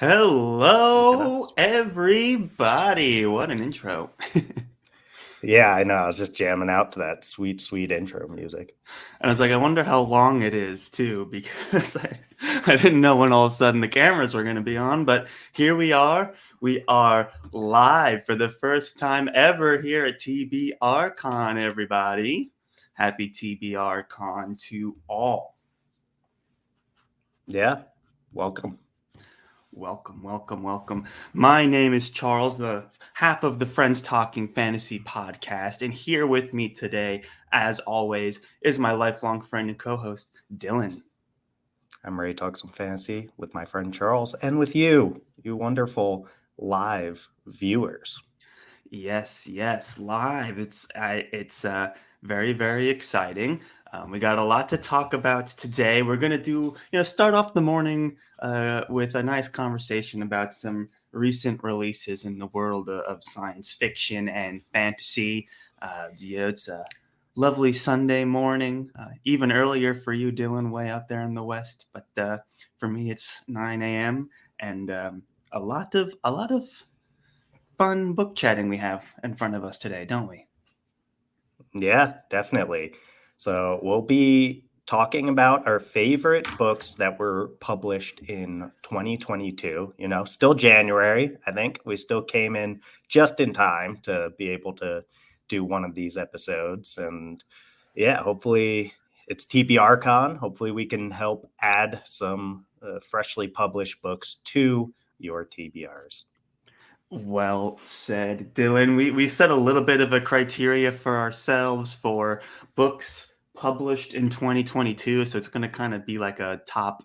Look at Hello, us. everybody. What an intro. Yeah, I know. I was just jamming out to that sweet, sweet intro music. And I was like, I wonder how long it is, too, because I didn't know when all of a sudden the cameras were going to be on. But here we are. We are live for the first time ever here at TBRCon, everybody. Happy TBRCon to all. Yeah, welcome. Welcome, welcome, welcome. My name is Charles, the half of the Friends Talking Fantasy podcast, and here with me today, as always, is my lifelong friend and co-host, Dylan. I'm ready to talk some fantasy with my friend Charles and with you, you wonderful live viewers. Yes, yes, live. It's very very exciting. We got a lot to talk about today. We're gonna start off the morning with a nice conversation about some recent releases in the world of science fiction and fantasy. It's a lovely Sunday morning, even earlier for you, Dylan, way out there in the west. But for me, it's 9 a.m. and a lot of fun book chatting we have in front of us today, don't we? Yeah, definitely. So we'll be talking about our favorite books that were published in 2022. Still January. I think we still came in just in time to be able to do one of these episodes. And yeah, hopefully it's TBRCon. Hopefully we can help add some freshly published books to your TBRs. Well said, Dylan. We set a little bit of a criteria for ourselves for books published in 2022, so it's going to kind of be like a top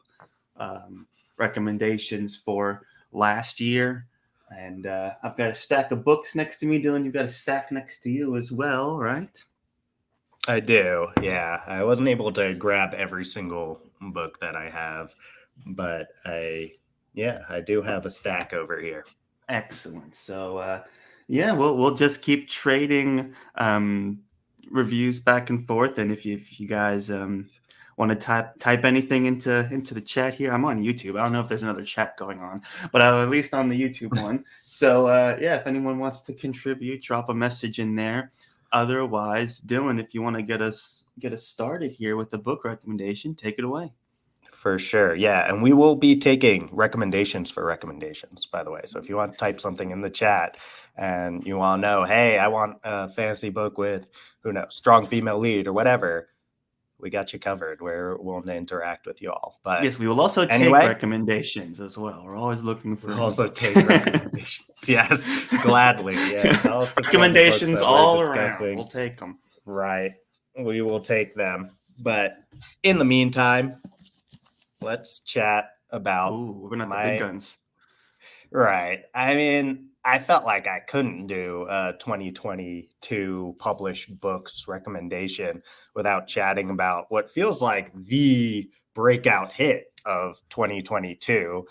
recommendations for last year. And I've got a stack of books next to me, Dylan. You've got a stack next to you as well, right? I do. Yeah. I wasn't able to grab every single book that I have, but I do have a stack over here. Excellent. So, yeah, we'll just keep trading reviews back and forth, and if you guys want to type anything into the chat here, I'm on YouTube. I don't know if there's another chat going on, but I'm at least on the YouTube one. So, yeah, if anyone wants to contribute, drop a message in there. Otherwise, Dylan, if you want to get us started here with the book recommendation, take it away. For sure. Yeah. And we will be taking recommendations for recommendations, by the way. So if you want to type something in the chat and you want to know, hey, I want a fantasy book with, who knows, strong female lead or whatever, we got you covered. We're willing to interact with you all. But Yes, we will also take anyway, recommendations as well. We're always looking for we'll new also books. take recommendations. Yes, gladly. Yeah, tell us if you love the books Recommendations that we're all around. We'll discussing. take them. Right. We will take them. But in the meantime, let's chat about Ooh, we're gonna have the big my. guns. Right. I mean, I felt like I couldn't do a 2022 published books recommendation without chatting about what feels like the breakout hit of 2022.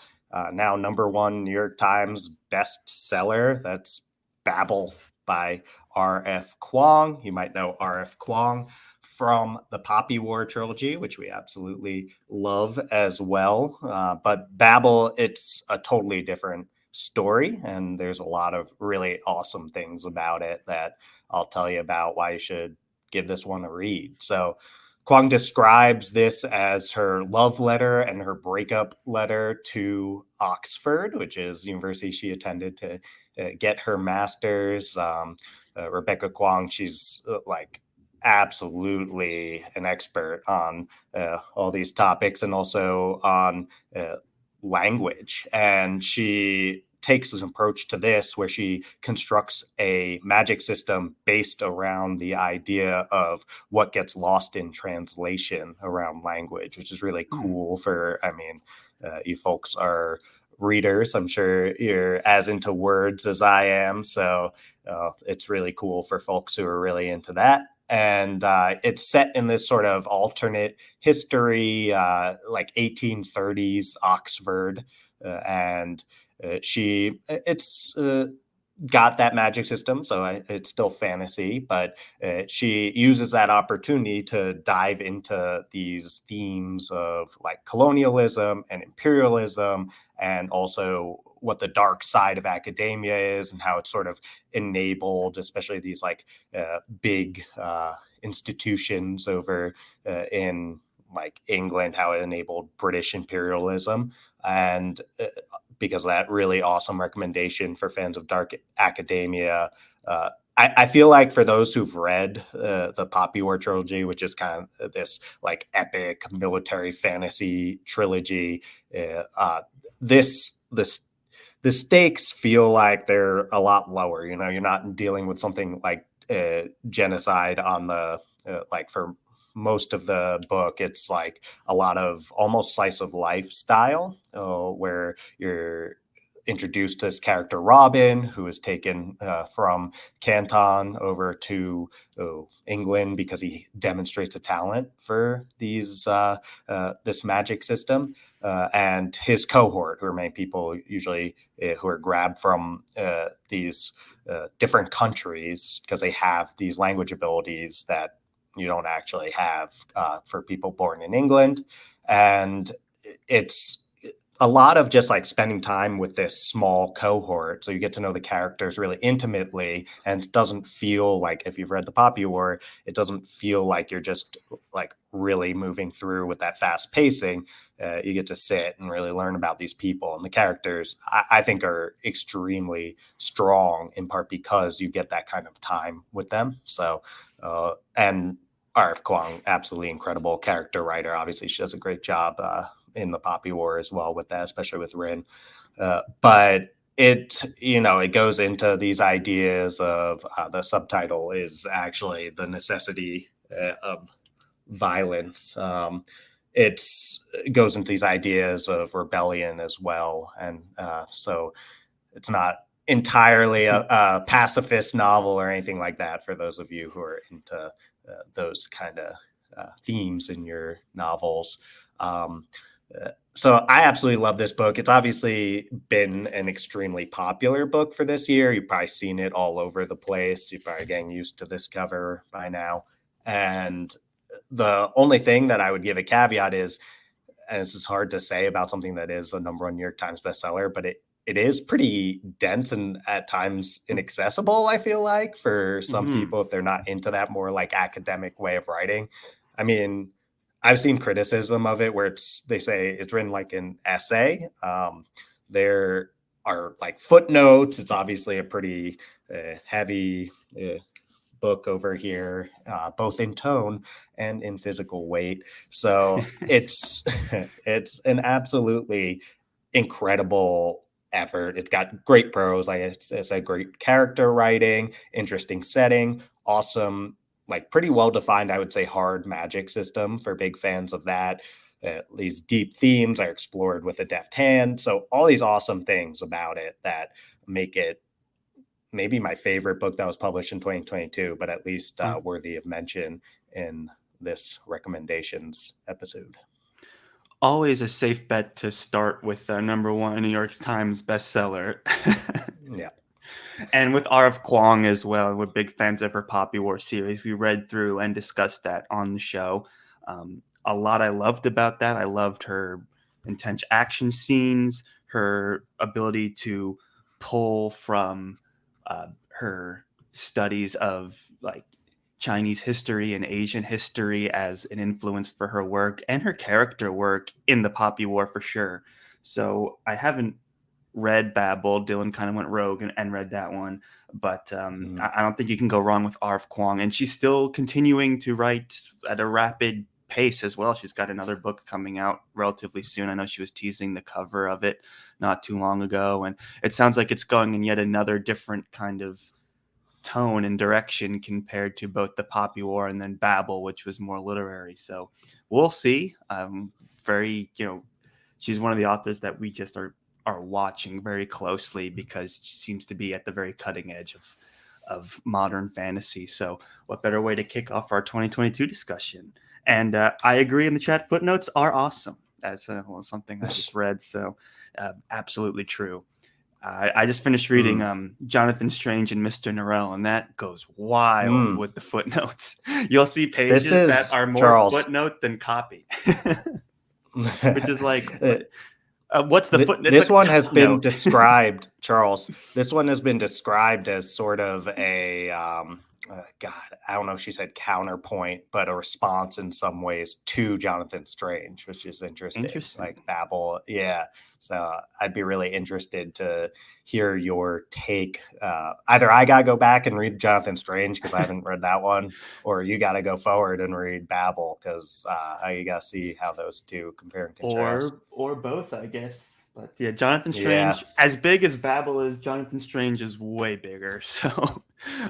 Now, number one New York Times bestseller. That's Babel by R.F. Kuang. You might know R.F. Kuang from the Poppy War trilogy, which we absolutely love as well. But Babel, it's a totally different story, and there's a lot of really awesome things about it that I'll tell you about why you should give this one a read. So Kwong describes this as her love letter and her breakup letter to Oxford, which is the university she attended to get her master's. Rebecca Kwong, she's like absolutely an expert on all these topics and also on language. And she takes an approach to this where she constructs a magic system based around the idea of what gets lost in translation around language, which is really Hmm. cool for, I mean, you folks are readers. I'm sure you're as into words as I am. So it's really cool for folks who are really into that. And it's set in this sort of alternate history, like 1830s Oxford, and it's got that magic system, so it's still fantasy, but she uses that opportunity to dive into these themes of like colonialism and imperialism, and also what the dark side of academia is and how it's sort of enabled, especially these like big institutions over in like England, how it enabled British imperialism. And because of that really awesome recommendation for fans of dark academia. I feel like for those who've read the Poppy War trilogy, which is kind of this like epic military fantasy trilogy, this the stakes feel like they're a lot lower. You know, you're not dealing with something like genocide on the like for most of the book. It's like a lot of almost slice of life style, where you're introduced to this character Robin, who is taken from Canton over to England because he demonstrates a talent for this magic system, and his cohort, who are many people usually who are grabbed from these different countries because they have these language abilities that you don't actually have for people born in England. And it's a lot of just like spending time with this small cohort. So you get to know the characters really intimately, and it doesn't feel like, if you've read the Poppy War, it doesn't feel like you're just like really moving through with that fast pacing. You get to sit and really learn about these people, and the characters I think are extremely strong in part because you get that kind of time with them. So, and RF Kwong, absolutely incredible character writer. Obviously, she does a great job in the Poppy War as well with that, especially with Rin. But it goes into these ideas of the subtitle is actually the necessity of violence. It goes into these ideas of rebellion as well, and so it's not entirely a pacifist novel or anything like that for those of you who are into those kind of themes in your novels. Um, so I absolutely love this book. It's obviously been an extremely popular book for this year. You've probably seen it all over the place. You're probably getting used to this cover by now. And the only thing that I would give a caveat is, and this is hard to say about something that is a number one New York Times bestseller, but it is pretty dense and at times inaccessible, I feel like, for some Mhm. people if they're not into that more like academic way of writing. I mean, I've seen criticism of it where they say it's written like an essay. There are like footnotes. It's obviously a pretty heavy book over here, both in tone and in physical weight. So it's it's an absolutely incredible effort. It's got great prose, like I said, great character writing, interesting setting, awesome, like pretty well defined, I would say, hard magic system for big fans of that. These deep themes are explored with a deft hand. So all these awesome things about it that make it maybe my favorite book that was published in 2022, but at least Mm. worthy of mention in this recommendations episode. Always a safe bet to start with the number one New York Times bestseller. Yeah. And with R.F. Kuang as well, we're big fans of her Poppy War series. We read through and discussed that on the show. A lot I loved about that. I loved her intense action scenes, her ability to pull from her studies of like Chinese history and Asian history as an influence for her work, and her character work in the Poppy War for sure. So I haven't read Babel. Dylan kind of went rogue and read that one, but Mhm. I don't think you can go wrong with Arv Kwong. And she's still continuing to write at a rapid pace as well. She's got another book coming out relatively soon. I know she was teasing the cover of it not too long ago, and it sounds like it's going in yet another different kind of tone and direction compared to both the Poppy War and then Babel, which was more literary. So we'll see. Very, she's one of the authors that we just are watching very closely because she seems to be at the very cutting edge of modern fantasy. So what better way to kick off our 2022 discussion? And I agree in the chat. Footnotes are awesome. That's something I just read. So absolutely true. I just finished reading Jonathan Strange and Mr. Norrell, and that goes wild Mm. with the footnotes. You'll see This pages that is are more Charles. footnote than copy, which is like, what's the footnote? It's This like a one top has been note. described, Charles. This one has been described as sort of a God, I don't know if she said counterpoint, but a response in some ways to Jonathan Strange, which is interesting. Like Interesting. Babel, yeah. So I'd be really interested to hear your take. Either I gotta go back and read Jonathan Strange because I haven't read that one, or you got to go forward and read Babel because you got to see how those two compare and contrast. Or both, I guess. But yeah, Jonathan Yeah. Strange, as big as Babel is, Jonathan Strange is way bigger. So,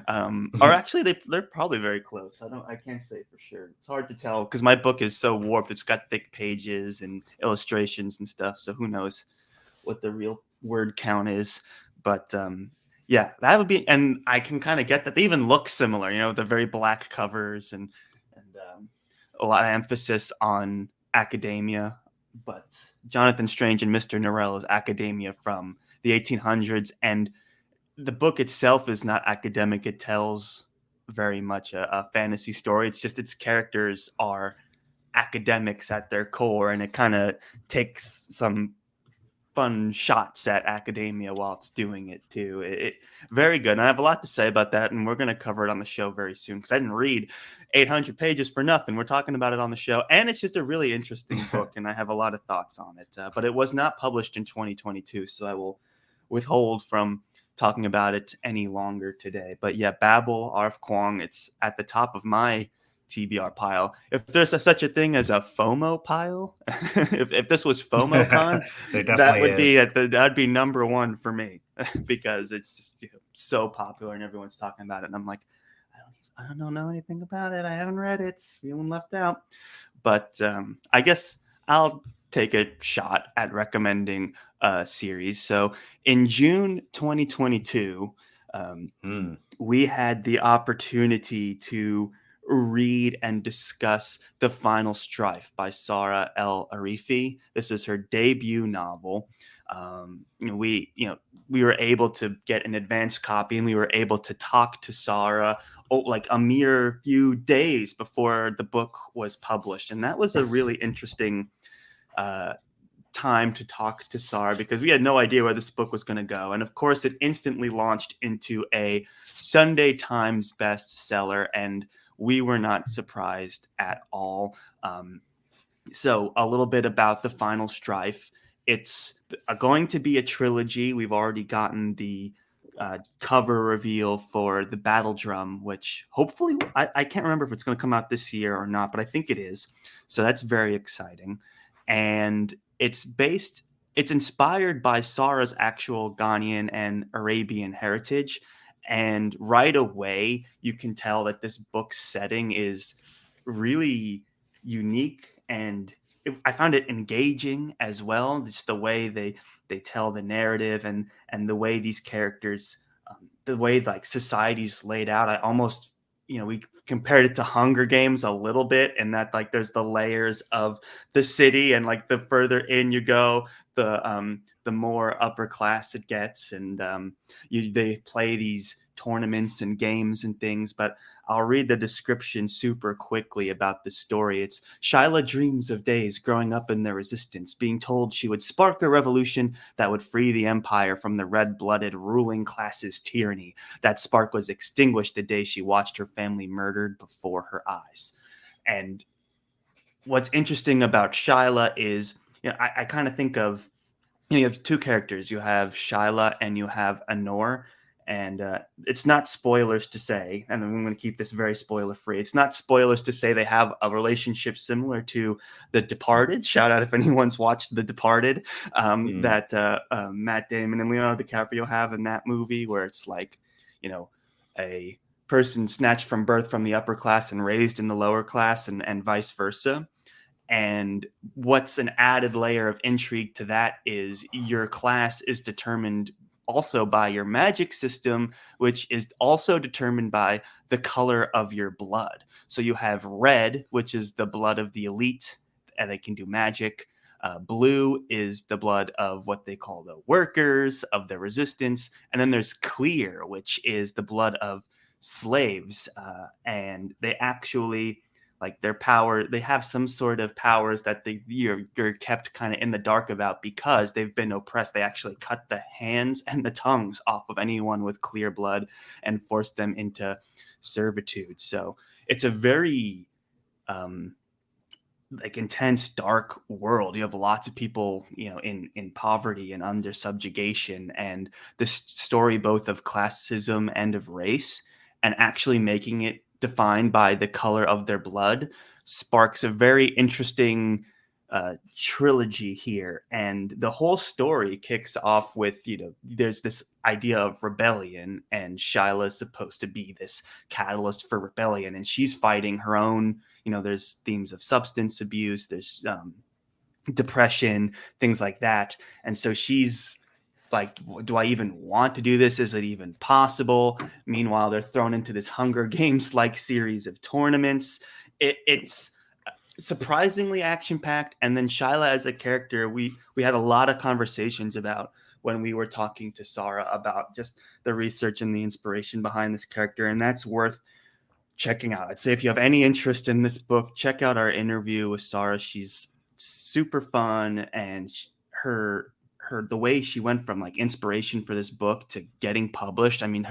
or actually, they're probably very close. I can't say for sure. It's hard to tell because my book is so warped. It's got thick pages and illustrations and stuff. So who knows what the real word count is? But yeah, that would be, and I can kind of get that they even look similar. You know, the very black covers and a lot of emphasis on academia, but Jonathan Strange and Mr. Norrell is academia from the 1800s, and the book itself is not academic. It tells very much a fantasy story. It's just its characters are academics at their core, and it kind of takes some fun shots at academia while it's doing it too. Very good. And I have a lot to say about that, and we're going to cover it on the show very soon because I didn't read 800 pages for nothing. We're talking about it on the show, and it's just a really interesting book, and I have a lot of thoughts on it. But it was not published in 2022, so I will withhold from talking about it any longer today. But yeah, Babel, R.F. Kuang, it's at the top of my TBR pile. If there's such a thing as a FOMO pile, if this was FOMOcon, There definitely is. that'd be number one for me because it's just so popular and everyone's talking about it, and I'm like, I don't know anything about it. I haven't read it. Feeling left out. But I guess I'll take a shot at recommending a series. So in June 2022, Mm. we had the opportunity to read and discuss The Final Strife by Sarah El Arifi. This is her debut novel. We were able to get an advanced copy, and we were able to talk to Sarah like a mere few days before the book was published, and that was a really interesting uh, time to talk to Sarah because we had no idea where this book was going to go. And of course, it instantly launched into a Sunday Times bestseller, and we were not surprised at all. So, a little bit about The Final Strife. It's going to be a trilogy. We've already gotten the cover reveal for the Battle Drum, which hopefully, I can't remember if it's going to come out this year or not, but I think it is. So, that's very exciting. And it's inspired by Sarah's actual Ghanaian and Arabian heritage. And right away, you can tell that this book's setting is really unique, and I found it engaging as well. Just the way they tell the narrative, and the way these characters, the way like society's laid out. I almost, we compared it to Hunger Games a little bit, and that like there's the layers of the city, and like the further in you go, the more upper class it gets, and they play these tournaments and games and things. But I'll read the description super quickly about the story. It's Shyla dreams of days growing up in the resistance, being told she would spark a revolution that would free the empire from the red-blooded ruling class's tyranny. That spark was extinguished the day she watched her family murdered before her eyes. And what's interesting about Shyla is, I kind of think of, you have two characters. You have Shyla and you have Anor. And it's not spoilers to say, and I'm going to keep this very spoiler free. It's not spoilers to say they have a relationship similar to The Departed. Shout out if anyone's watched The Departed, Mm. that Matt Damon and Leonardo DiCaprio have in that movie, where it's like, a person snatched from birth from the upper class and raised in the lower class, and vice versa. And what's an added layer of intrigue to that is your class is determined also by your magic system, which is also determined by the color of your blood. So you have red, which is the blood of the elite, and they can do magic. Blue is the blood of what they call the workers of the resistance, and then there's clear, which is the blood of slaves, and they actually like their power. They have some sort of powers that you're kept kind of in the dark about because they've been oppressed. They actually cut the hands and the tongues off of anyone with clear blood and force them into servitude. So it's a very like intense dark world. You have lots of people, in poverty and under subjugation, and this story both of classism and of race, and actually making it defined by the color of their blood sparks a very interesting trilogy here. And the whole story kicks off with, there's this idea of rebellion, and Shyla's supposed to be this catalyst for rebellion, and she's fighting her own. There's themes of substance abuse, there's depression, things like that. And so she's like, do I even want to do this? Is it even possible? Meanwhile, they're thrown into this Hunger Games like series of tournaments. It's surprisingly action packed. And then Shyla as a character, we had a lot of conversations about when we were talking to Sarah about just the research and the inspiration behind this character. And that's worth checking out. I'd say if you have any interest in this book, check out our interview with Sarah. She's super fun, and her the way she went from like inspiration for this book to getting published. I mean,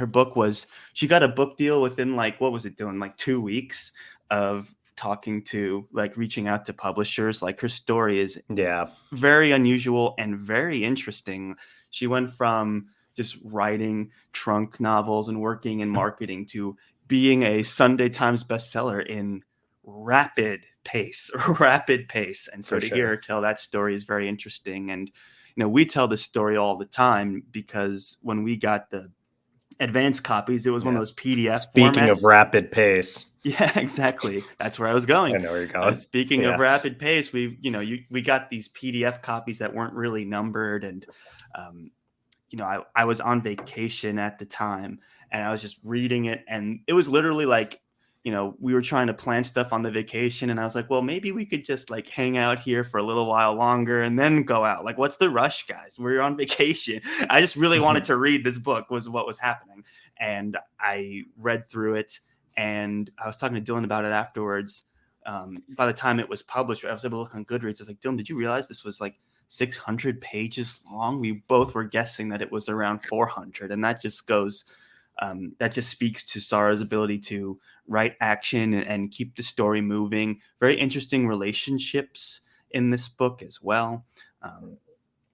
she got a book deal within like, what was it doing, like 2 weeks of talking to, like, reaching out to publishers. Like, her story is very unusual and very interesting. She went from just writing trunk novels and working in marketing to being a Sunday Times bestseller in rapid pace. And so hear her tell that story is very interesting. And, we tell this story all the time because when we got the advanced copies, it was one of those PDF Speaking formats. of rapid pace. Yeah, exactly. That's where I was going. I know where you're going. Speaking of rapid pace, we got these PDF copies that weren't really numbered. And, I was on vacation at the time, and I was just reading it, and it was literally like, we were trying to plan stuff on the vacation, and I was like, well, maybe we could just like hang out here for a little while longer and then go out. Like, what's the rush, guys? We're on vacation. I just really wanted to read this book, was what was happening. And I read through it, and I was talking to Dylan about it afterwards. By the time it was published, I was able to look on Goodreads. I was like, Dylan, did you realize this was like 600 pages long? We both were guessing that it was around 400. And that just goes, that just speaks to Sarah's ability to write action and keep the story moving. Very interesting relationships in this book as well.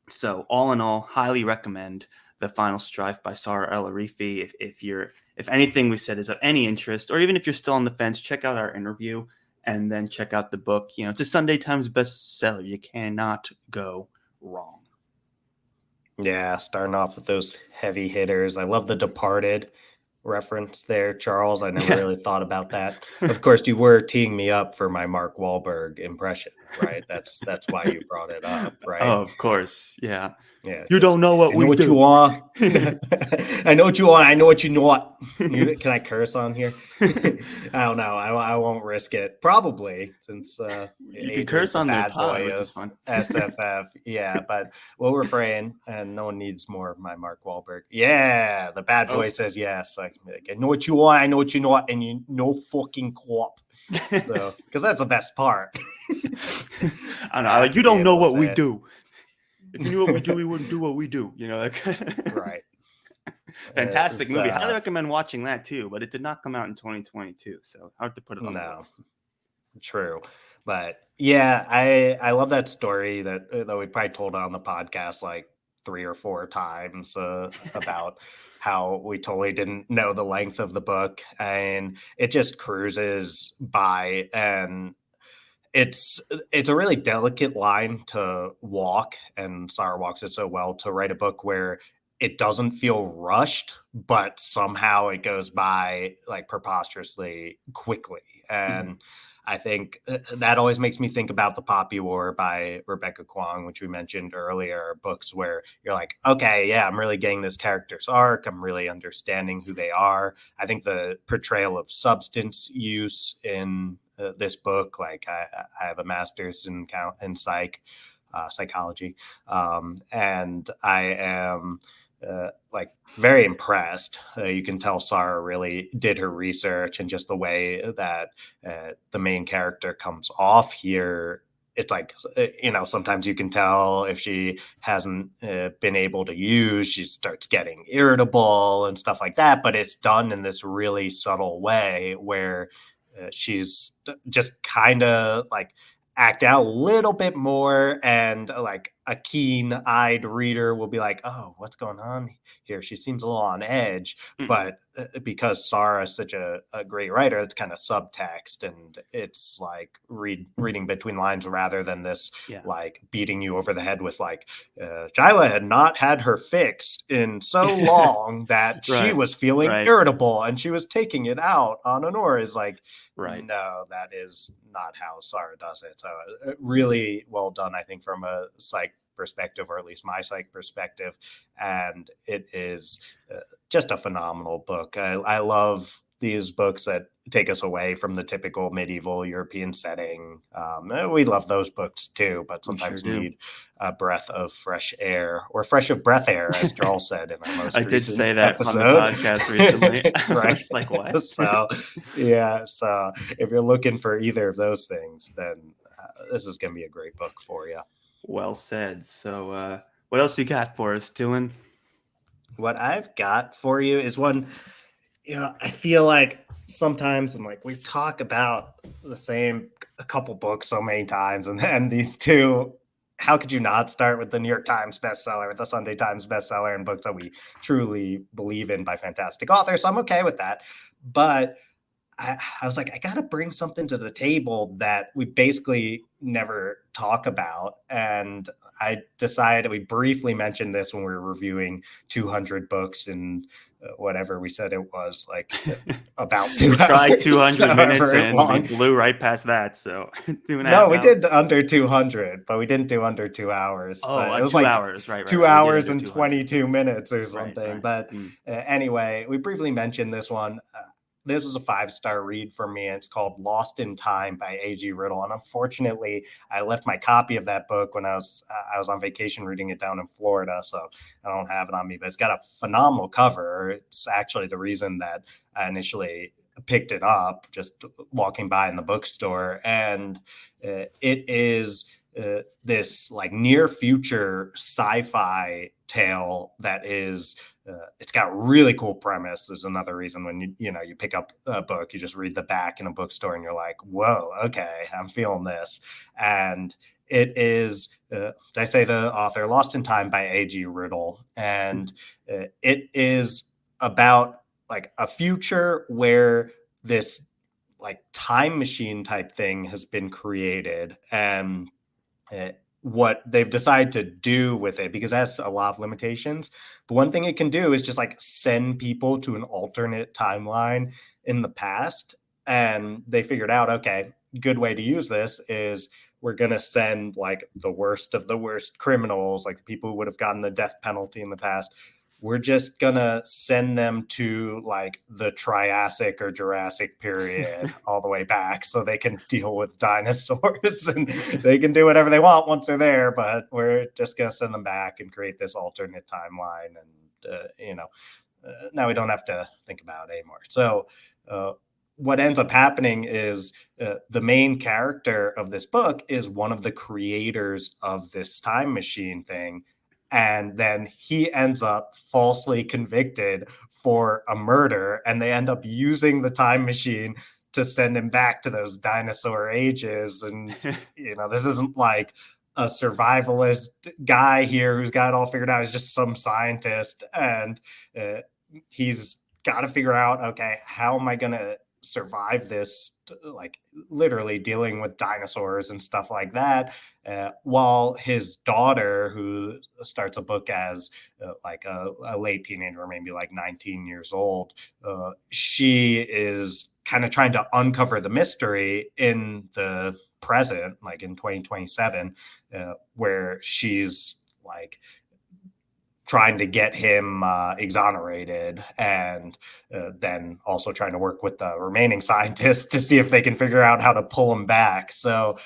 So all in all, highly recommend The Final Strife by Sarah El-Arifi. If anything we said is of any interest, or even if you're still on the fence, check out our interview and then check out the book. It's a Sunday Times bestseller. You cannot go wrong. Yeah, starting off with those heavy hitters. I love the Departed reference there, Charles. I never really thought about that. Of course, you were teeing me up for my Mark Wahlberg impression, right? That's why you brought it up, right? Oh, of course. Yeah. Yeah. You don't know what we do. You want. I know what you want. I know what you want. Can I curse on here? I don't know. I won't risk it. Probably, since you can curse on the pod, which is fun. SFF. Yeah, but we'll refrain, and no one needs more of my Mark Wahlberg. Yeah, the bad boy says yes. I know what you want. I know what you know, and you know fucking co-op. So, because that's the best part. I know. Like, you don't know what we do. If you knew what we do, we wouldn't do what we do. Right. Fantastic movie. Highly recommend watching that too, but it did not come out in 2022, so hard to put it on the list. True. But yeah, I love that story that we probably told on the podcast like 3 or 4 times about how we totally didn't know the length of the book, and it just cruises by, and it's a really delicate line to walk, and Sarah walks it so well, to write a book where it doesn't feel rushed, but somehow it goes by like preposterously quickly. And I think that always makes me think about The Poppy War by Rebecca Kuang, which we mentioned earlier, books where you're like, okay, yeah, I'm really getting this character's arc. I'm really understanding who they are. I think the portrayal of substance use in this book, like I have a master's in psych, psychology, and I am like very impressed. You can tell Sarah really did her research, and just the way that the main character comes off here. It's like, sometimes you can tell if she hasn't been able to use, she starts getting irritable and stuff like that. But it's done in this really subtle way where she's just kind of like act out a little bit more, and like a keen-eyed reader will be like, oh, what's going on here? She seems a little on edge. Hmm. But because Sarah is such a great writer, it's kind of subtext, and it's like reading between lines rather than this Yeah. like beating you over the head with like Jyla had not had her fixed in so long that she Right. was feeling Right. irritable and she was taking it out on Honor. Is like, Right. no, that is not how Sarah does it. So really well done, I think, from a psych perspective, or at least my psych perspective. And it is just a phenomenal book. I love these books that take us away from the typical medieval European setting. We love those books too, but We sure sometimes do. need a breath of fresh air, or fresh of breath air, as Charles said in our I most did recent say that on the episode. podcast recently. I Right. was like, what? So, yeah. So, if you're looking for either of those things, then this is going to be a great book for you. Well said. So, what else you got for us, Dylan? What I've got for you is one, I feel like sometimes I'm like, we talk about the same a couple books so many times, and then these two, how could you not start with the New York Times bestseller, the Sunday Times bestseller, and books that we truly believe in by fantastic authors? So I'm okay with that. But I was like, I got to bring something to the table that we basically never talk about. And I decided, we briefly mentioned this when we were reviewing 200 books and whatever we said it was, like about two We tried hours, 200 minutes however and we long. blew right past that. So, 2.5 No, we did hours. under 200, but we didn't do under 2 hours. Oh, But it was 2 like hours. Right, right, two right. We did hours under and 200. 22 minutes or Right, something. right. But Mm. anyway, we briefly mentioned this one. This was a 5-star read for me. It's called Lost in Time by A.G. Riddle. And unfortunately, I left my copy of that book when I was on vacation reading it down in Florida. So I don't have it on me, but it's got a phenomenal cover. It's actually the reason that I initially picked it up, just walking by in the bookstore. And it is this like near future sci-fi tale that is it's got really cool premise. There's another reason when you pick up a book, you just read the back in a bookstore and you're like, whoa, okay, I'm feeling this. And it is did I say the author? Lost in Time by A.G. Riddle. And it is about like a future where this like time machine type thing has been created, and what they've decided to do with it, because it has a lot of limitations, but one thing it can do is just like send people to an alternate timeline in the past. And they figured out, okay, good way to use this is we're going to send like the worst of the worst criminals, like the people who would have gotten the death penalty in the past. We're just gonna send them to like the Triassic or Jurassic period all the way back so they can deal with dinosaurs and they can do whatever they want once they're there, but we're just gonna send them back and create this alternate timeline. And now we don't have to think about it anymore. So what ends up happening is the main character of this book is one of the creators of this time machine thing, and then he ends up falsely convicted for a murder, and they end up using the time machine to send him back to those dinosaur ages. And this isn't like a survivalist guy here who's got it all figured out. He's just some scientist, and he's got to figure out, okay, how am I going to survive this, like literally dealing with dinosaurs and stuff like that, while his daughter, who starts a book as like a late teenager, maybe like 19 years old, she is kind of trying to uncover the mystery in the present, like in 2027, where she's like trying to get him exonerated, and then also trying to work with the remaining scientists to see if they can figure out how to pull him back. So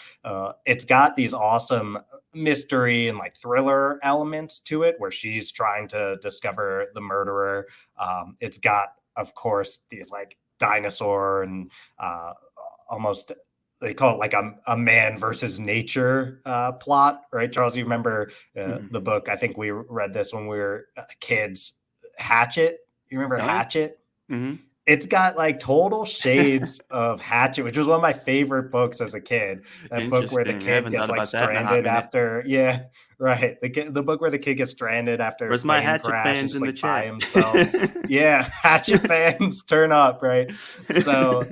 it's got these awesome mystery and like thriller elements to it where she's trying to discover the murderer. It's got, of course, these like dinosaur and uh, almost they call it like a man versus nature plot, right? Charles, you remember Mhm. the book? I think we read this when we were kids. Hatchet. You remember Oh, yeah. Hatchet? Mhm. It's got like total shades of Hatchet, which was one of my favorite books as a kid. That book where the Interesting. I kid haven't gets thought like about that in a hot stranded minute. after, yeah, right. The book where the kid gets stranded after a Where's my plane Hatchet crash and fans just in the like by chat? himself. Yeah, Hatchet fans turn up, right? So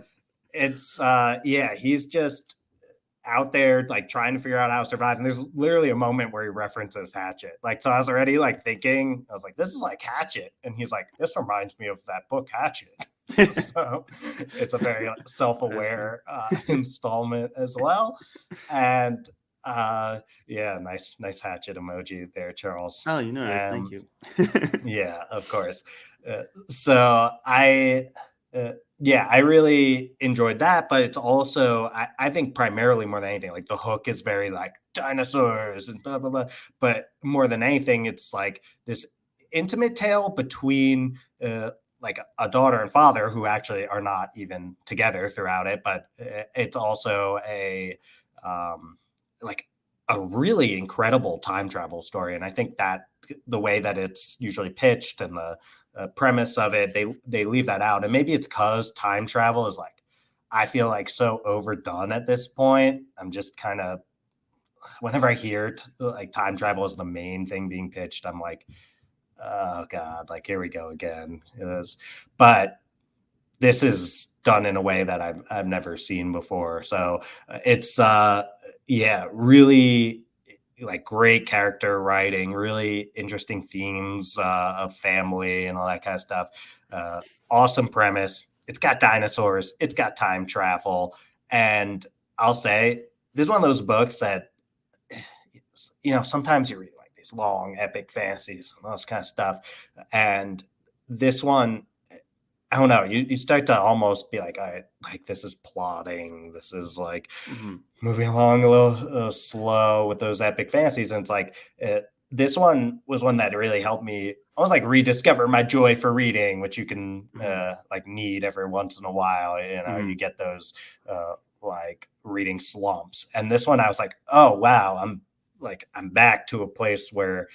it's yeah, he's just out there like trying to figure out how to survive. And there's literally a moment where he references Hatchet. Like, so I was already like thinking, I was like, this is like Hatchet. And he's like, this reminds me of that book Hatchet. So it's a very That's funny. self-aware installment as well. And yeah, nice Hatchet emoji there, Charles. Oh, you noticed. Thank Um, you. yeah, of course. So uh, yeah, I really enjoyed that, but it's also, I think primarily more than anything, like the hook is very like dinosaurs and blah, blah, blah. But more than anything, it's like this intimate tale between like a daughter and father who actually are not even together throughout it, but it's also um, like a really incredible time travel story. And I think that the way that it's usually pitched and the premise of it, they leave that out. And maybe it's because time travel is like I feel like so overdone at this point. I'm just kind of whenever I hear like time travel is the main thing being pitched, I'm like, oh god, like here we go again. It is, but this is done in a way that I've never seen before. So it's yeah, really like great character writing, really interesting themes of family and all that kind of stuff. Uh, awesome premise. It's got dinosaurs. It's got time travel, and I'll say this is one of those books that sometimes you read like these long epic fantasies and all this kind of stuff, and this one I don't know. You start to almost be like, I like this is plotting. This is like Mhm. moving along a little slow with those epic fantasies. And it's like this one was one that really helped me almost like rediscover my joy for reading, which you can Mhm. like need every once in a while. You Mhm. get those like reading slumps. And this one, I was like, oh wow, I'm back to a place where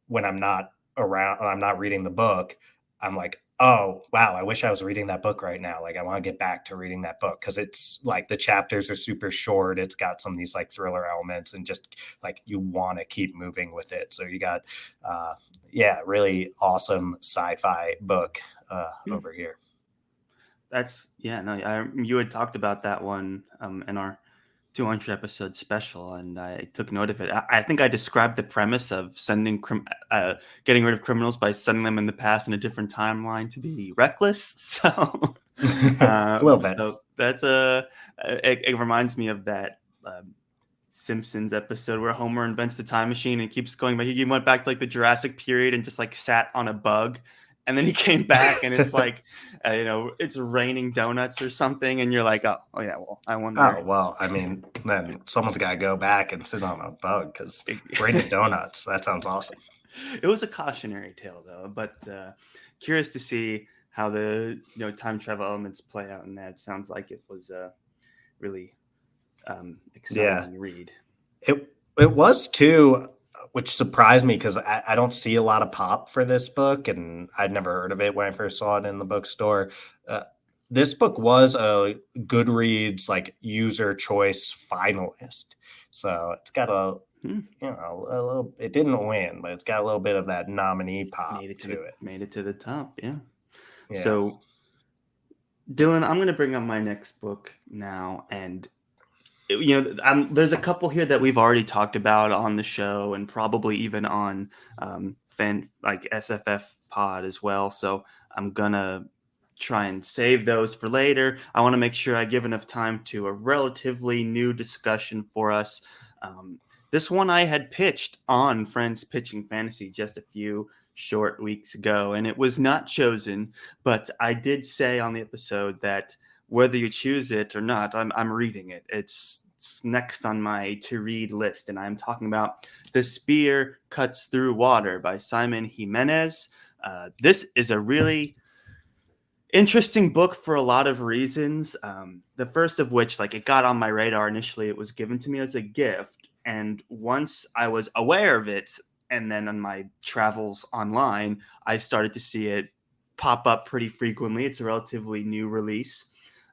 when I'm not around, I'm not reading the book. I'm like, oh wow, I wish I was reading that book right now. Like I want to get back to reading that book because it's like the chapters are super short. It's got some of these like thriller elements and just like you want to keep moving with it. So you got uh yeah, really awesome sci-fi book Hmm. over here. That's yeah. No, you had talked about that one in our 200 episode special, and I took note of it. I think I described the premise of getting rid of criminals by sending them in the past in a different timeline to be reckless. So, A little bit. so that's it reminds me of that Simpsons episode where Homer invents the time machine and keeps going back. He went back to like the Jurassic period and just like sat on a bug. And then he came back and it's like, it's raining donuts or something. And you're like, oh yeah, well, I Oh wonder. well, I mean, then someone's got to go back and sit on a bug because raining donuts. That sounds awesome. It was a cautionary tale though, but curious to see how the time travel elements play out in that. Sounds like it was a really Yeah, exciting read. it was too, which surprised me because I don't see a lot of pop for this book, and I'd never heard of it when I first saw it in the bookstore. Uh, this book was a Goodreads like user choice finalist, so it's got Hmm. a little. It didn't win, but it's got a little bit of that nominee pop to it. Made it to the top. Yeah. Yeah. So Dylan, I'm going to bring up my next book now, and there's a couple here that we've already talked about on the show, and probably even on fan like SFF Pod as well. So I'm gonna try and save those for later. I want to make sure I give enough time to a relatively new discussion for us. Um, this one I had pitched on Friends Pitching Fantasy just a few short weeks ago, and it was not chosen. But I did say on the episode that whether you choose it or not, I'm reading it. It's that's next on my to read list, and I'm talking about The Spear Cuts Through Water by Simon Jimenez. This is a really interesting book for a lot of reasons. The first of which, like, it got on my radar initially. It was given to me as a gift, and once I was aware of it, and then on my travels online, I started to see it pop up pretty frequently. It's a relatively new release,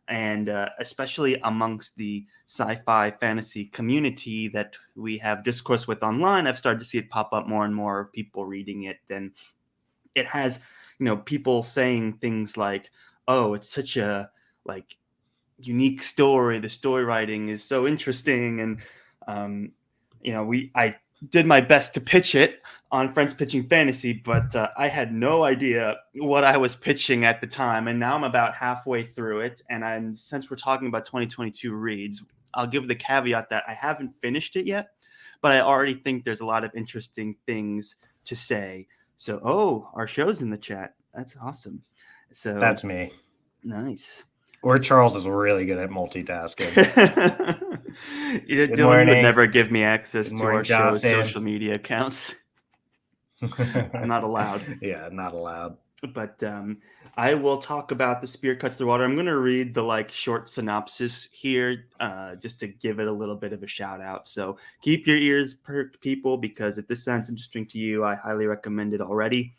and especially amongst the sci-fi fantasy community that we have discourse with online, I've started to see it pop up more and more of people reading it, and it has, people saying things like, "Oh, it's such a like unique story. The story writing is so interesting," and um, I did my best to pitch it on Friends Pitching Fantasy, but I had no idea what I was pitching at the time, and now I'm about halfway through it. And since we're talking about 2022 reads, I'll give the caveat that I haven't finished it yet, but I already think there's a lot of interesting things to say. So, oh, our show's in the chat. That's awesome. So That's me. nice. Or Charles is really good at multitasking. Good Dylan, you would morning. never give me access Good to our morning, show's Jonathan. social media accounts. I'm not allowed. Yeah, not allowed. But I will talk about The Spear Cuts Through Water. I'm going to read the short synopsis here, just to give it a little bit of a shout out. So keep your ears perked, people, because if this sounds interesting to you, I highly recommend it already.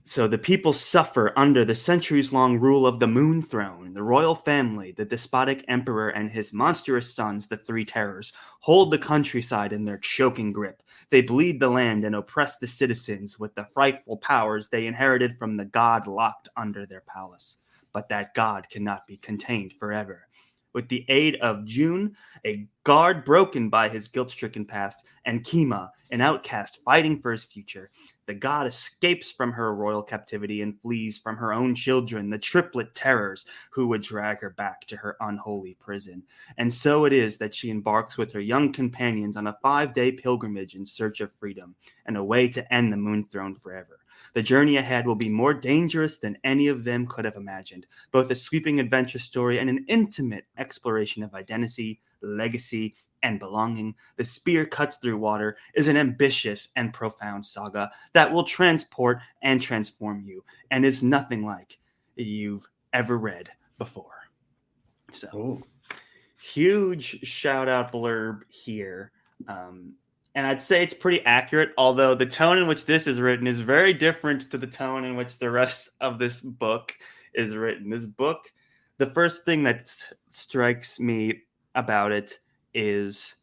So the people suffer under the centuries-long rule of the Moon Throne. The royal family, the despotic emperor and his monstrous sons, the Three Terrors, hold the countryside in their choking grip. They bleed the land and oppress the citizens with the frightful powers they inherited from the god locked under their palace. But that god cannot be contained forever. With the aid of June, a guard broken by his guilt-stricken past, and Kima, an outcast fighting for his future, the god escapes from her royal captivity and flees from her own children, the triplet terrors, who would drag her back to her unholy prison. And so it is that she embarks with her young companions on a 5-day pilgrimage in search of freedom and a way to end the Moon Throne forever. The journey ahead will be more dangerous than any of them could have imagined, both a sweeping adventure story and an intimate exploration of identity, legacy, and belonging. The Spear Cuts Through Water is an ambitious and profound saga that will transport and transform you, and is nothing like you've ever read before. So, Ooh. Huge shout out blurb here. And I'd say it's pretty accurate, although the tone in which this is written is very different to the tone in which the rest of this book is written. This book, the first thing that strikes me about it is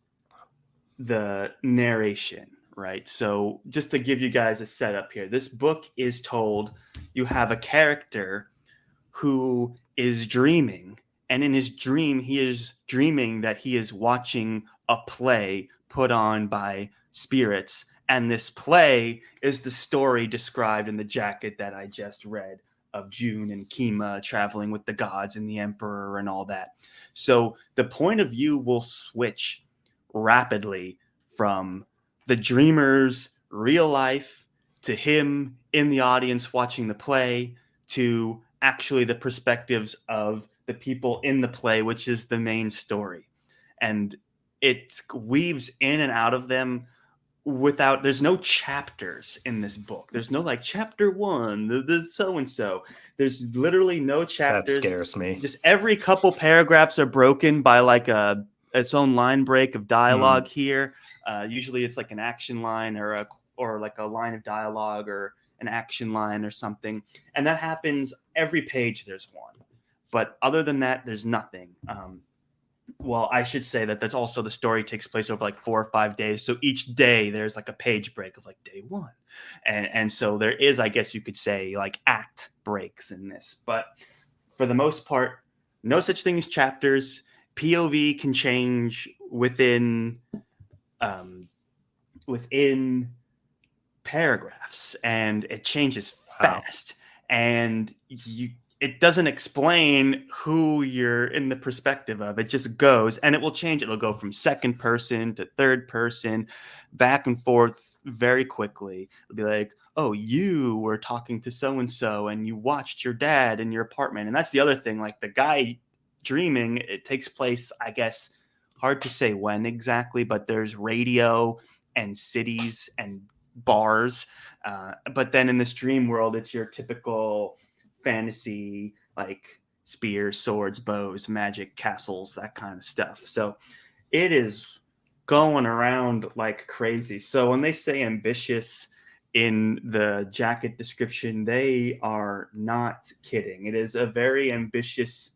the narration, right? So just to give you guys a setup here, this book is told you have a character who is dreaming, and in his dream, he is dreaming that he is watching a play put on by spirits. And this play is the story described in the jacket that I just read of June and Kima traveling with the gods and the emperor and all that. So the point of view will switch rapidly from the dreamer's real life to him in the audience watching the play to actually the perspectives of the people in the play, which is the main story. And it weaves in and out of them there's no chapters in this book. There's no chapter one, the so-and-so. There's literally no That chapters. scares me. Just every couple paragraphs are broken by its own line break of dialogue here. Usually it's like an action line or like a line of dialogue or an action line or something. And that happens every page. There's one. But other than that, there's nothing. Well, I should say that that's also the story takes place over 4 or 5 days. So each day there's a page break of day one. And so there is, I guess you could say, act breaks in this. But for the most part, no such thing as chapters. POV can change within paragraphs, and it changes fast. Wow. And it doesn't explain who you're in the perspective of. It just goes, and it will change. It'll go from second person to third person, back and forth very quickly. It'll be like, oh, you were talking to so-and-so and you watched your dad in your apartment. And that's the other thing. The guy dreaming. It takes place, I guess, hard to say when exactly, but there's radio and cities and bars. But then in this dream world, it's your typical fantasy, like spears, swords, bows, magic, castles, that kind of stuff. So it is going around like crazy. So when they say ambitious in the jacket description, they are not kidding. It is a very ambitious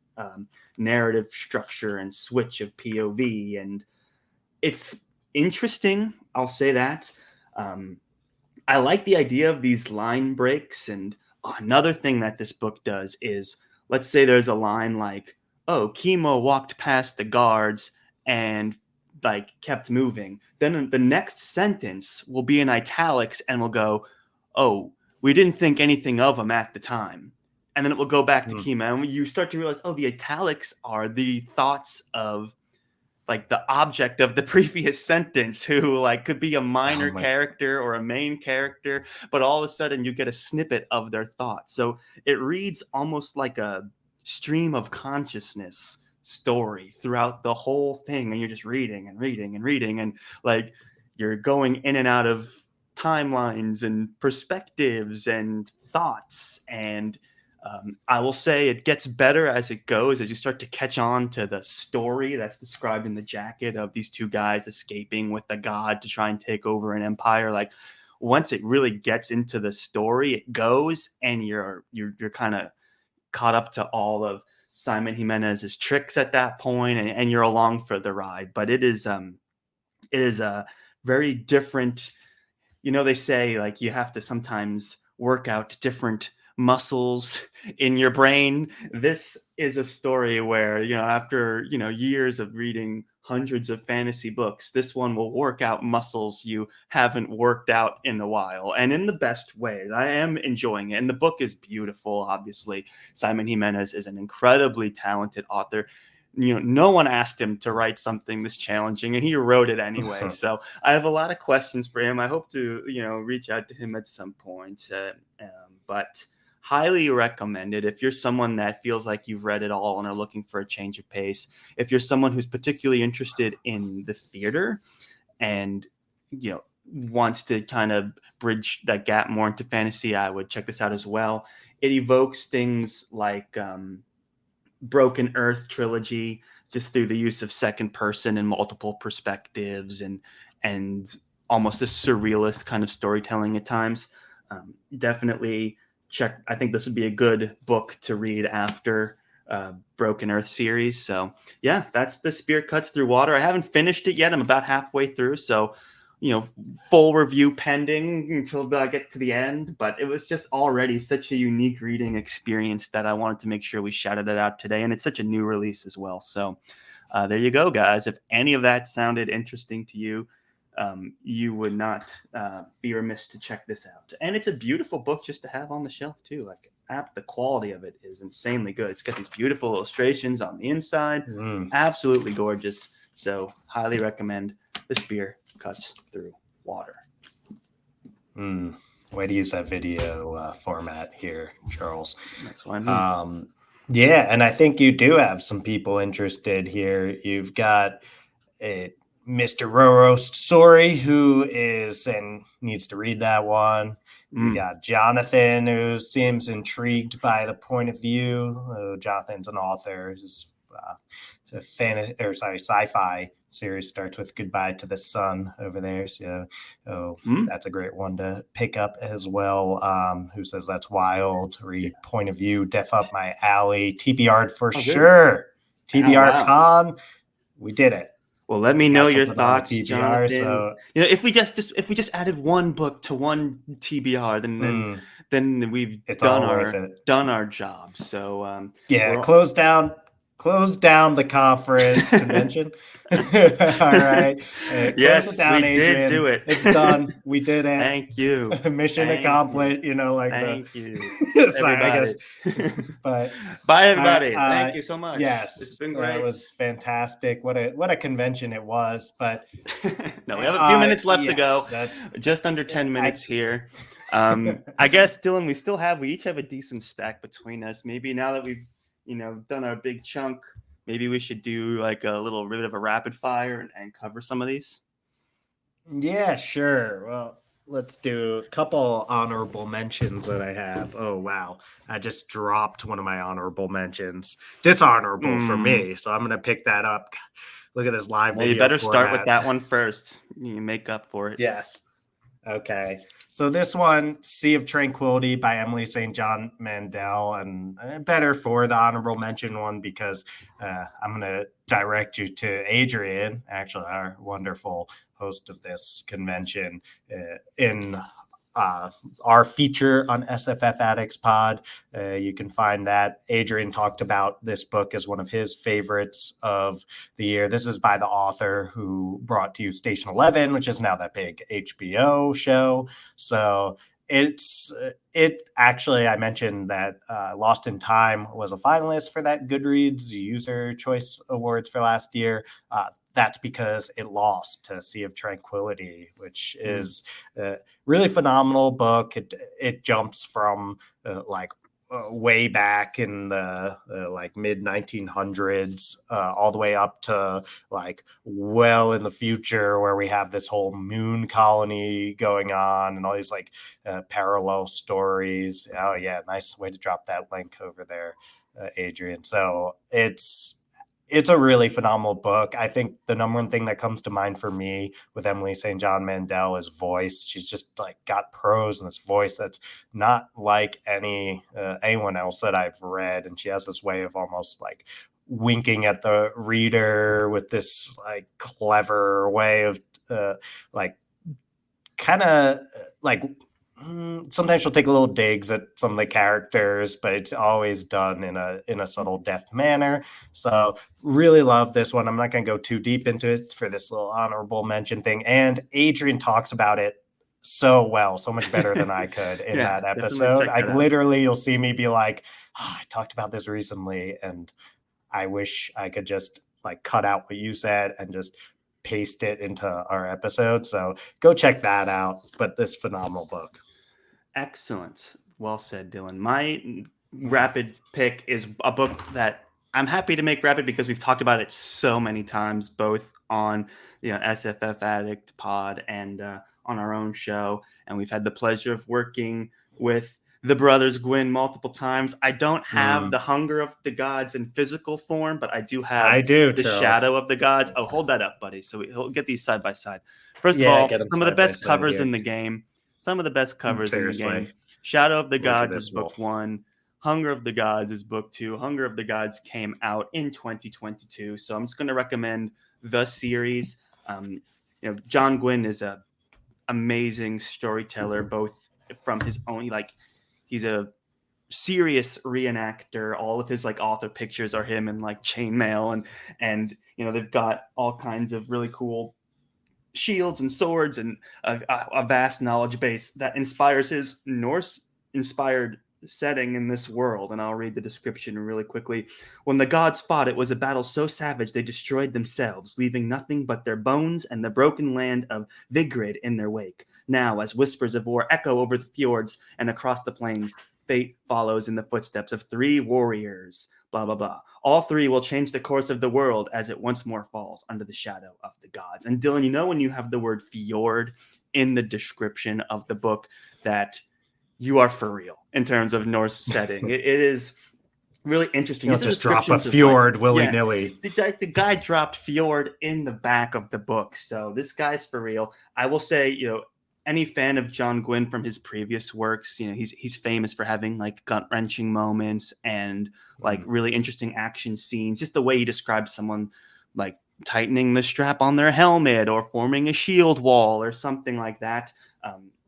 narrative structure and switch of POV, and it's interesting. I'll say that. Um, I like the idea of these line breaks. And another thing that this book does is, let's say there's a line like, "Oh, Kimo walked past the guards and like kept moving." Then the next sentence will be in italics and will go, "Oh, we didn't think anything of him at the time." And then it will go back to Kimo, and you start to realize, oh, the italics are the thoughts of like the object of the previous sentence, who like could be a minor character or a main character, but all of a sudden you get a snippet of their thoughts. So it reads almost like a stream of consciousness story throughout the whole thing, and you're just reading and reading and reading, and like you're going in and out of timelines and perspectives and thoughts. And I will say it gets better as it goes, as you start to catch on to the story that's described in the jacket of these two guys escaping with a god to try and take over an empire. Like once it really gets into the story, it goes, and you're kind of caught up to all of Simon Jimenez's tricks at that point, and you're along for the ride. But it is a very different. You know, they say like you have to sometimes work out different muscles in your brain. This is a story where, after, years of reading hundreds of fantasy books, this one will work out muscles you haven't worked out in a while, and in the best ways. I am enjoying it. And the book is beautiful, obviously. Simon Jimenez is an incredibly talented author. No one asked him to write something this challenging, and he wrote it anyway. So I have a lot of questions for him. I hope to, reach out to him at some point. But highly recommended if you're someone that feels like you've read it all and are looking for a change of pace. If you're someone who's particularly interested in the theater and, wants to kind of bridge that gap more into fantasy, I would check this out as well. It evokes things like Broken Earth trilogy, just through the use of second person and multiple perspectives, and almost a surrealist kind of storytelling at times. Definitely check. I think this would be a good book to read after Broken Earth series. So yeah, that's The Spear Cuts Through Water. I haven't finished it yet. I'm about halfway through. So, full review pending until I get to the end. But it was just already such a unique reading experience that I wanted to make sure we shouted it out today. And it's such a new release as well. So there you go, guys. If any of that sounded interesting to you, you would not be remiss to check this out. And it's a beautiful book just to have on the shelf too. Like the quality of it is insanely good. It's got these beautiful illustrations on the inside. Absolutely gorgeous. So highly recommend The Spear Cuts Through Water. Way to use that video format here, Charles. That's what I mean. Yeah, and I think you do have some people interested here. You've got Mr. Rorost Sori, who is and needs to read that one. You got Jonathan, who seems intrigued by the point of view. Jonathan's an author. His sci-fi series starts with "Goodbye to the Sun" over there. So, that's a great one to pick up as well. Who says that's wild? Read point of view, def up my alley. TBR for sure. TBRCon, we did it. Well, let me know your thoughts, Jonathan. So, if we just added one book to one TBR, then we've done our job. So close down the conference convention. All right. Yes, we did do it. It's done. We did it. Thank you. Mission accomplished. Thank you. Sorry, I guess. But bye, everybody. Thank you so much. Yes, it's been great. It was fantastic. What a convention it was. But no, we have a few minutes left to go. Just under 10 minutes here. I guess, Dylan, we each have a decent stack between us. Maybe now that we've done our big chunk, maybe we should do like a little bit of a rapid fire and cover some of these. Yeah, sure. Well, let's do a couple honorable mentions that I have. Oh, wow. I just dropped one of my honorable mentions. Dishonorable for Mm, me. So I'm going to pick that up. Look at this live well, you video better start with format. that one first. You make up for it. Yes. Okay. So this one, Sea of Tranquility by Emily St. John Mandel, and better for the honorable mention one because I'm going to direct you to Adrian, actually our wonderful host of this convention, in our feature on SFF Addicts Pod. You can find that. Adrian talked about this book as one of his favorites of the year. This is by the author who brought to you Station 11, which is now that big HBO show. So it actually, I mentioned that Lost in Time was a finalist for that Goodreads User Choice Awards for last year. That's because it lost to Sea of Tranquility, which is really phenomenal book. It jumps from way back in the like mid 1900s all the way up to like well in the future where we have this whole moon colony going on and all these like parallel stories. Oh yeah, nice way to drop that link over there, Adrian. So it's a really phenomenal book. I think the number one thing that comes to mind for me with Emily St. John Mandel is voice. She's just like got prose and this voice that's not like anyone else that I've read, and she has this way of almost like winking at the reader with this like clever way of like kind of like sometimes she'll take little digs at some of the characters, but it's always done in a subtle, deft manner. So really love this one. I'm not going to go too deep into it for this little honorable mention thing. And Adrian talks about it so well, so much better than I could in Yeah, that definitely episode. check Like that out. literally, you'll see me be like, I talked about this recently, and I wish I could just like cut out what you said and just paste it into our episode. So go check that out. But this phenomenal book. Excellent. Well said, Dylan. My rapid pick is a book that I'm happy to make rapid because we've talked about it so many times, both on SFF Addict Pod and on our own show. And we've had the pleasure of working with the brothers Gwyn multiple times. I don't have the Hunger of the Gods in physical form, but I do have I do, the Charles. Shadow of the Gods. Oh, hold that up, buddy. So he'll get these side by side. First of Yeah, all, get them some of the side by best side covers here. in the game. Some of the best covers in the Seriously, game. Shadow of the look at Gods is this book wolf. 1. Hunger of the Gods is book 2. Hunger of the Gods came out in 2022. So I'm just going to recommend the series. John Gwynn is a amazing storyteller, both from his own, he's a serious reenactor. All of his like author pictures are him in like chainmail and they've got all kinds of really cool shields and swords and a vast knowledge base that inspires his Norse inspired setting in this world. And I'll read the description really quickly. When the gods fought, it was a battle so savage they destroyed themselves, leaving nothing but their bones and the broken land of Vigrid in their wake. Now, as whispers of war echo over the fjords and across the plains, fate follows in the footsteps of 3 warriors. Blah, blah, blah. All 3 will change the course of the world as it once more falls under the shadow of the gods. And Dylan, when you have the word fjord in the description of the book, that you are for real in terms of Norse setting. It is really interesting. You Just don't the just drop a descriptions of like, fjord willy yeah, nilly. the guy dropped fjord in the back of the book. So this guy's for real. I will say, any fan of John Gwynn from his previous works, he's famous for having like gut wrenching moments and like really interesting action scenes. Just the way he describes someone like tightening the strap on their helmet or forming a shield wall or something like that.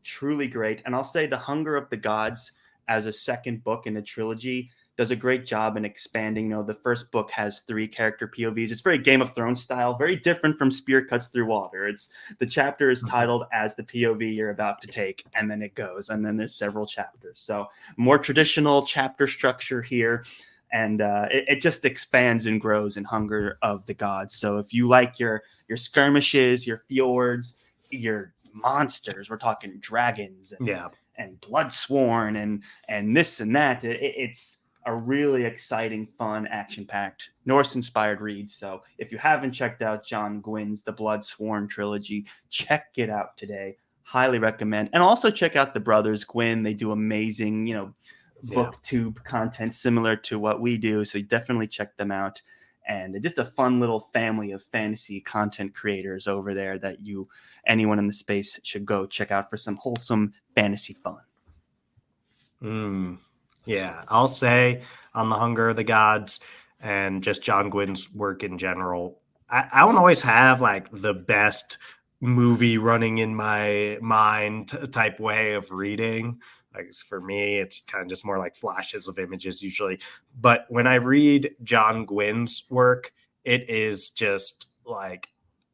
Truly great. And I'll say The Hunger of the Gods as a second book in a trilogy does a great job in expanding. The first book has 3 character POVs. It's very Game of Thrones style, very different from Spear Cuts Through Water. The chapter is titled as the POV you're about to take, and then it goes, and then there's several chapters. So more traditional chapter structure here, and it just expands and grows in Hunger of the Gods. So if you like your skirmishes, your fjords, your monsters, we're talking dragons Yeah. and bloodsworn and this and that, it's a really exciting, fun, action-packed, Norse-inspired read. So if you haven't checked out John Gwynn's The Bloodsworn trilogy, check it out today. Highly recommend. And also check out the brothers Gwynn. They do amazing, booktube content similar to what we do. So definitely check them out. And just a fun little family of fantasy content creators over there that anyone in the space should go check out for some wholesome fantasy fun. Yeah, I'll say on The Hunger of the Gods and just John Gwynn's work in general, I don't always have like the best movie running in my mind type way of reading. Like for me, it's kind of just more like flashes of images usually. But when I read John Gwynn's work, it is just like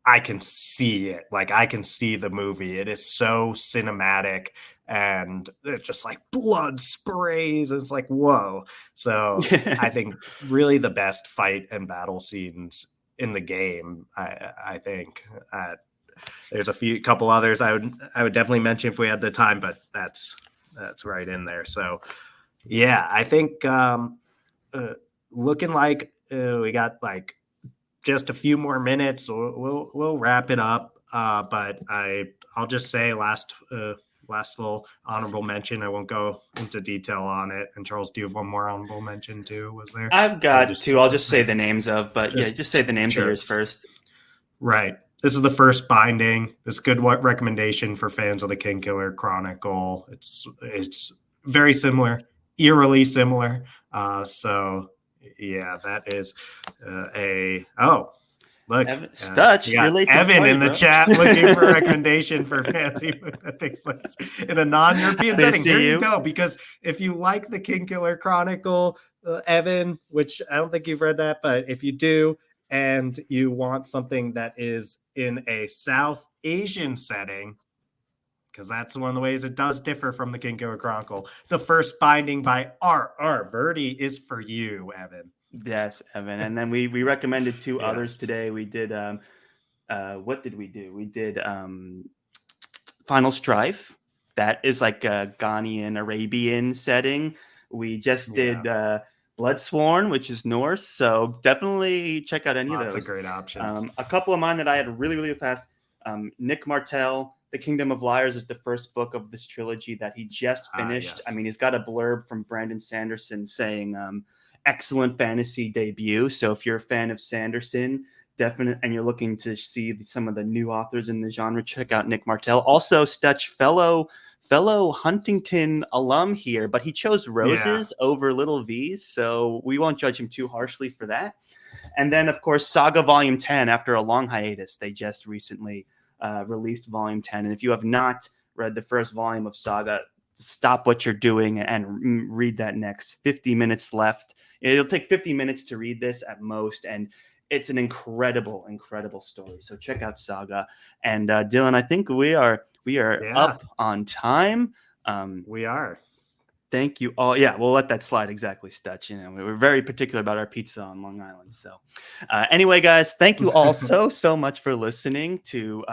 I can see it. Like I can see the movie. It is so cinematic and it's just like blood sprays. It's like, whoa. So I think really the best fight and battle scenes in the game, I think. There's couple others I would definitely mention if we had the time, but that's right in there. So yeah, I think looking like we got like just a few more minutes. We'll wrap it up. But I'll just say last little honorable mention. I won't go into detail on it. And Charles, do you have one more honorable mention too? Was there? I've got two. I'll just say the names of, but just say the names of yours first. Right. This is the first binding. This is good recommendation for fans of the Kingkiller Chronicle. It's very similar, eerily similar. So yeah, that is look, Stutch, you're late. Evan in the chat looking for a recommendation for fantasy book that takes place in a non-European setting. Here you go. Because if you like the Kingkiller Chronicle, Evan, which I don't think you've read that, but if you do, and you want something that is in a South Asian setting, because that's one of the ways it does differ from the Kingkiller Chronicle, the first binding by R. Verdi is for you, Evan. Yes, Evan. And then we recommended two others today. We did what did we do? We did Final Strife. That is like a Ghanaian Arabian setting. We just did Bloodsworn, which is Norse. So definitely check out any of those. Lots of great options. A couple of mine that I had really, really fast. Nick Martell, The Kingdom of Liars is the first book of this trilogy that he just finished. Yes. I mean, he's got a blurb from Brandon Sanderson saying excellent fantasy debut. So if you're a fan of Sanderson, and you're looking to see some of the new authors in the genre, check out Nick Martell. Also, Stutch, fellow Huntington alum here, but he chose roses over little V's, so we won't judge him too harshly for that. And then, of course, Saga Volume 10, after a long hiatus, they just recently released Volume 10. And if you have not read the first volume of Saga, stop what you're doing and read that next. 50 minutes left. It'll take 50 minutes to read this at most, and it's an incredible, incredible story. So check out Saga. And Dylan, I think we are up on time. We are. Thank you all. Yeah, we'll let that slide. Exactly, Stutch. We were very particular about our pizza on Long Island. So anyway, guys, thank you all so much for listening to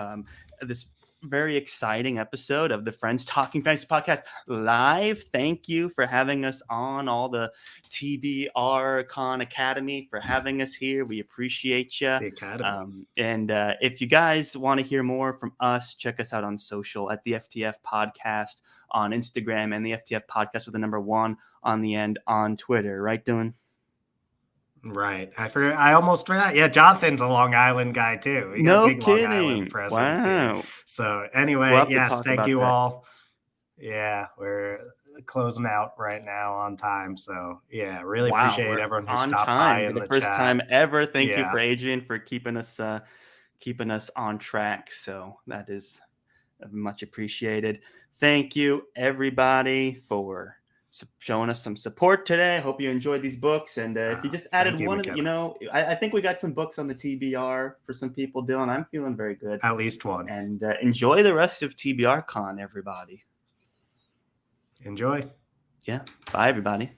this very exciting episode of the Friends Talking Fantasy Podcast live. Thank you for having us on, all the TBRCon Academy for having us here. We appreciate you. The Academy. And if you guys want to hear more from us, check us out on social at the FTF Podcast on Instagram and the FTF Podcast with the number 1 on the end on Twitter. Right, Dylan? Right. I forgot. I almost forgot. Yeah, Jonathan's a Long Island guy too. We got no big kidding. Long Island presence here. So anyway, yes, thank you all. Yeah, we're closing out right now on time. So yeah, really appreciate everyone who stopped by in the first chat. Time ever. Thank you for Adrian for keeping us on track. So that is much appreciated. Thank you everybody for showing us some support today. I hope you enjoyed these books. And if you just added one of them, I think we got some books on the TBR for some people, Dylan. I'm feeling very good. At least one. And enjoy the rest of TBRCon, everybody. Enjoy. Yeah. Bye, everybody.